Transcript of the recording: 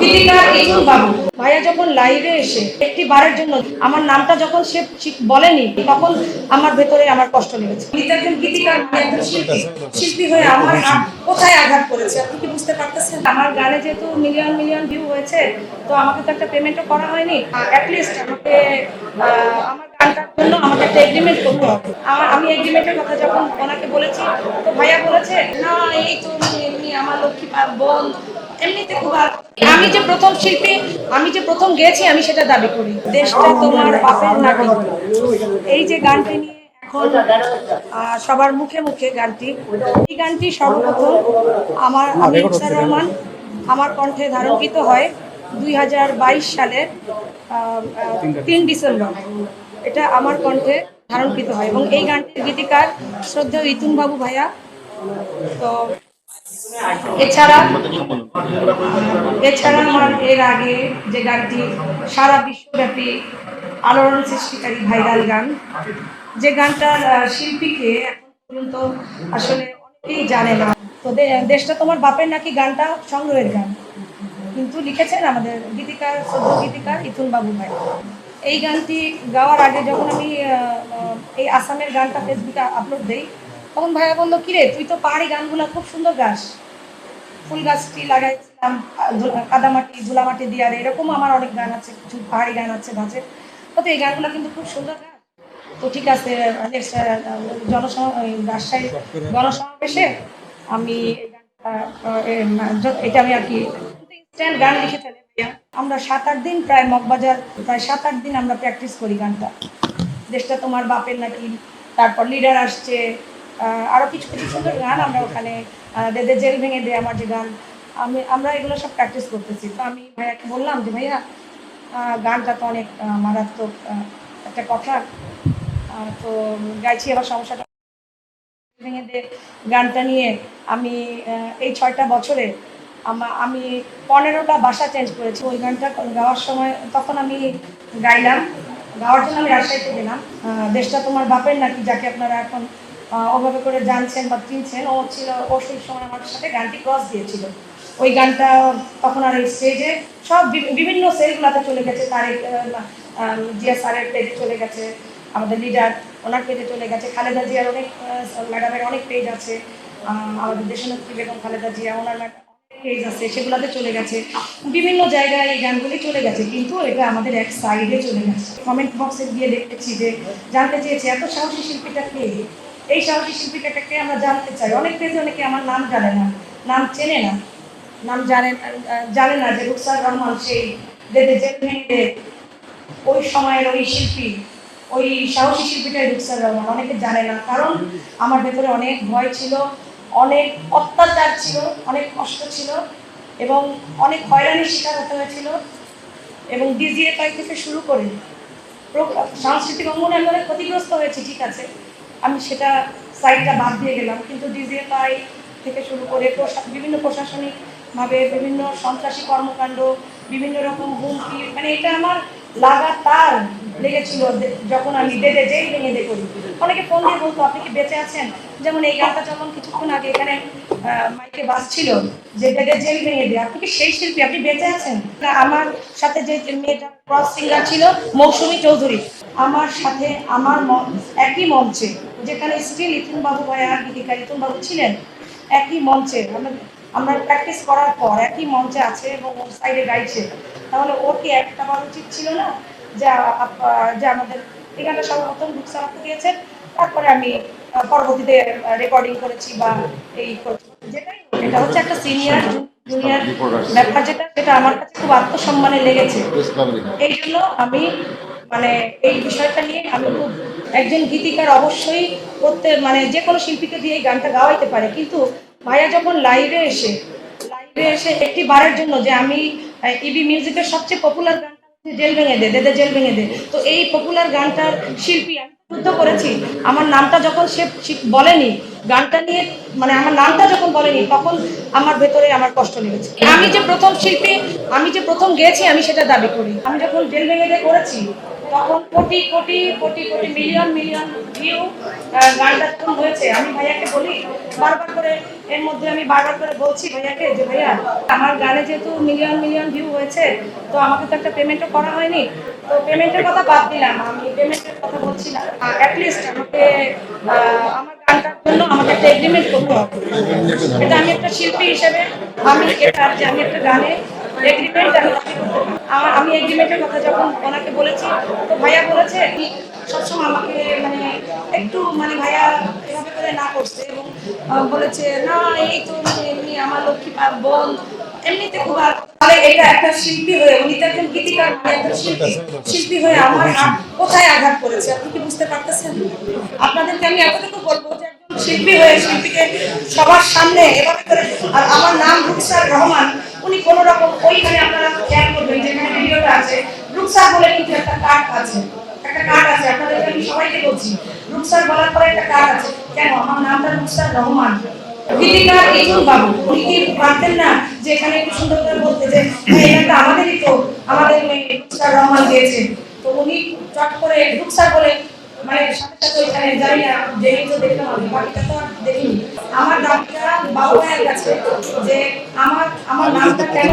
গীতিকার ইতুল বাবু ভাইয়া যখন লাইভে এসে একটি বারের জন্য আমার নামটা যখন সে বলেনি, তখন আমার ভেতরে আমার কষ্ট লেগেছে। একজন গীতিকার, একজন শিল্পী, শিল্পী হয়ে আমার কোথায় আঘাত করেছে আপনি কি বুঝতে পারতেছেন? আমার গানে যেহেতু মিলিয়ন মিলিয়ন ভিউ হয়েছে, তো আমাকে তো একটা পেমেন্টও করা হয়নি। অ্যাটলিস্ট আমাকে আমার গানটার জন্য আমাকে একটা এগ্রিমেন্ট করতে হবে। আমি এগ্রিমেন্টের কথা যখন ওনাকে বলেছি, তো ভাইয়া বলেছে না, এই তো এমনি আমার লক্ষ্মী বোন এমনিতে খুব আমি যে প্রথম শিল্পী, আমি যে প্রথম গেয়েছি, আমি সেটা দাবি করি। দেশটা তোমার বাপের নাকি, এই যে গানটি নিয়ে এখন সবার মুখে মুখে গানটি, এই গানটি সর্বপ্রথম আমি ইকসার রহমান আমার কণ্ঠে ধারণকৃত হয় 2022 সালের 3 ডিসেম্বর। এটা আমার কণ্ঠে ধারণকৃত হয় এবং এই গানটির গীতিকার শ্রদ্ধেয় ইতুন বাবু ভাইয়া। তো এছাড়া এছাড়া আমার এর আগে যে গানটি সারা বিশ্বব্যাপী আলোড়ন সৃষ্টিকারী ভাইরাল গান, যে গানটার শিল্পীকে এখন পর্যন্ত আসলে অনেকেই জানে না। তো দেশটা তোমার বাপের নাকি গানটা সংগ্রহের গান, কিন্তু লিখেছেন আমাদের গীতিকার, শ্রদ্ধ গীতিকার ইতুন বাবু ভাই। এই গানটি গাওয়ার আগে যখন আমি এই আসামের গানটা ফেসবুকে আপলোড দিই, তখন ভাইয়া বললো, কিরে তুই তো পাহাড়ি গানগুলো খুব সুন্দর গাস, ফুল গাছটি লাগাইছিলাম কাদামাটি ধুলামাটি দিয়ে, আর এরকম আমার অনেক গান আছে, কিছু পাহাড়ি গান আছে নাচের, তো এই গানগুলো কিন্তু খুব সুন্দর গান। তো ঠিক আছে, রাজশাহী গণসমাবেশে আমি এটা আমি আর কি ইনস্ট্যান্ট গান লিখে ফেলে। আমরা 7-8 দিন, প্রায় মগবাজার প্রায় 7-8 দিন আমরা প্র্যাকটিস করি গানটা। দেশটা তোমার বাপের নাকি, তারপর লিডার আসছে, আরও কিছু কিছু সুন্দর গান আমরা ওখানে, দেদে জেল ভেঙে দে আমার যে গান, আমরা এগুলো সব প্র্যাকটিস করতেছি। তো আমি ভাইয়াকে বললাম যে ভাইয়া গানটা তো অনেক মারাত্মক একটা কথা, তো গাইছি, আবার সমস্যাটা ভেঙে দে গানটা নিয়ে আমি এই 6টা বছরে আমি 15টা বাসা চেঞ্জ করেছি। ওই গানটা গাওয়ার সময় তখন আমি গাইলাম, গাওয়ার জন্য আমি রাজশাহীতে গেলাম। দেশটা তোমার বাপের নাকি, যাকে আপনারা এখন ওভাবে করে জানছেন বা চিনছেন, ও ছিল, ও সেই সময় আমার সাথে গানটি ক্রস দিয়েছিল। ওই গানটা তখন আর এই স্টেজে সব বিভিন্ন সেলগুলোতে চলে গেছে, তারেক জিয়া স্যারের পেজে চলে গেছে, আমাদের লিডার ওনার পেজে চলে গেছে, খালেদা জিয়ার অনেক ম্যাডামের অনেক পেজ আছে, আমাদের দেশনেত্রী বেগম খালেদা জিয়া ওনার পেজ আছে, সেগুলোতে চলে গেছে, বিভিন্ন জায়গায় এই গানগুলি চলে গেছে। কিন্তু এটা আমাদের এক সাইডে চলে গেছে। কমেন্ট বক্সে গিয়ে দেখতেছি যে জানতে চেয়েছে এত সাহসী শিল্পীটা কে, এই সাহসী শিল্পীটাকে আমরা জানতে চাই। অনেক পেজে অনেকে আমার নাম জানে না, নাম চেনে না, নাম জানে না যে রুকসার রহমান সেই দেদে জেল ভেঙে ওই সময়ের ওই শিল্পী, ওই সাহসী শিল্পীটাই রুকসার রহমান। অনেকে জানে না, কারণ আমার ভেতরে অনেক ভয় ছিল, অনেক অত্যাচার ছিল, অনেক কষ্ট ছিল এবং অনেক হয়রানির শিকার হতে হয়েছিল। এবং ডিজিএফআই থেকে শুরু করে সাংস্কৃতিক অঙ্গনে আমি অনেক ক্ষতিগ্রস্ত হয়েছি, ঠিক আছে, আমি সেটা সাইডটা বাদ দিয়ে গেলাম, কিন্তু ডিজিএফআই থেকে শুরু করে বিভিন্ন প্রশাসনিকভাবে বিভিন্ন সন্ত্রাসী কর্মকাণ্ড, বিভিন্ন রকম হুমকি, মানে এটা আমার লাগাতার লেগেছিল। যখন আমি দেদে জেল ভেঙে দে করি, অনেকে ফোন দিয়ে বলতো আপনি কি বেঁচে আছেন, যেমন এই গানটা যখন কিছুক্ষণ আগে এখানে মাইকে বাজছিল যে দেদে জেল ভেঙে দে, আপনি কি সেই শিল্পী, আপনি বেঁচে আছেন? আমার সাথে যে মেয়েটা ক্রস সিঙ্গার ছিল মৌসুমী চৌধুরী, আমার সাথে আমার একই মঞ্চে, যেখানে স্টিল ইতুন বাবু ভাইয়া গীতিকার ইতুন বাবু ছিলেন, একই মঞ্চে আমরা প্র্যাকটিস করার পর একই মঞ্চে আছে এবং ওর সাইডে গাইছে, তাহলে ওর কি একটা বার উচিত ছিল না যে আমাদের এই গানটা সর্বপ্রথম রুকসার আপু দিয়েছেন, তারপরে আমি পরবর্তীতে রেকর্ডিং করেছি বা এই করেছি, যেটাই এটা হচ্ছে একটা সিনিয়র জুনিয়র ব্যাপার, যেটা আমার কাছে খুব আত্মসম্মানে লেগেছে। এই জন্য আমি মানে এই বিষয়টা নিয়ে আমি খুব, একজন গীতিকার অবশ্যই করতে, মানে যে কোনো শিল্পীকে দিয়ে এই গানটা গাওয়াইতে পারে, কিন্তু ভাইয়া যখন লাইভে এসে একটি বারের জন্য, যে আমি ইবি মিউজিকের সবচেয়ে পপুলার গানটা হচ্ছে জেল ভেঙে দে, দেদে জেল ভেঙে দে, তো এই পপুলার গানটার শিল্পী আমি যুদ্ধ করেছি। আমার নামটা যখন সে বলেনি গানটা নিয়ে, মানে আমার নামটা যখন বলেনি, তখন আমার ভেতরে আমার কষ্ট লেগেছে। আমি যে প্রথম শিল্পী, আমি যে প্রথম গেয়েছি, আমি সেটা দাবি করি। আমি যখন জেল ভেঙে দে করেছি, তখন crore crore crore crore million million view গানটা তখন হয়েছে। আমি ভাইয়াকে বলি বারবার করে, এর মধ্যে আমি বারবার করে বলছি ভাইয়াকে যে ভাইয়া আমার গানে যেহেতু মিলিয়ন মিলিয়ন ভিউ হয়েছে, তো আমাকে তো একটা পেমেন্টও করা হয়নি। তো পেমেন্টের কথা বাদ দিলাম, আমি পেমেন্টের কথা বলছি না, অ্যাটলিস্ট আমাকে আমার গানটার জন্য আমাকে একটা এগ্রিমেন্ট করতে হবে। এটা আমি একটা শিল্পী হিসেবে আমি এটা যে আমি একটা গানে এগ্রিমেন্ট আমি এগ্রিমেন্টের কথা যখন ওনাকে বলেছি, তো ভাইয়া বলেছে কি সবসময় আমাকে মানে একটু মানে ভাইয়া এভাবে করে না করছে এবং বলেছে না এই তো মানে এমনি আমার লক্ষ্মী বোন এমনিতে খুব তাহলে এটা একটা শিল্পী হয়ে উনি তো একজন গীতিকার, একটা শিল্পী শিল্পী হয়ে আমার কোথায় আঘাত করেছে আপনি কি বুঝতে পারতেছেন? আপনাদেরকে আমি এতটুকু বলবো যে একজন শিল্পী হয়ে শিল্পীকে সবার সামনে এভাবে করে, আর আমার নাম রুকসার রহমান, উনি কোন রকম ওইখানে আপনারা খেয়াল করবেন যেখানে ভিডিওটা আছে রুকসার বলে কিন্তু একটা কার্ড আছে, একটা কার্ড আছে, আপনাদেরকে আমি সবাইকে বলছি রুকসার বলার পরে একটা কার্ড আছে। কেন আমার নামটা রুকসার রহমান? গীতিকার ইতুল বাবু উনি কি পারতেন না যে এখানে একটু সুন্দর করে বলতে যে এটা আমাদেরই তো, আমাদের মেয়ে রুকসার রহমান দিয়েছে, তো উনি চট করে রুকসার বলে মানে সাথে সাথে ওইখানে যাই না যেই তো দেখলাম আমি বাকিটা তো আর দেখিনি। আমার দাবিটা বাবা ভাইয়ের কাছে যে আমার নামটা কেন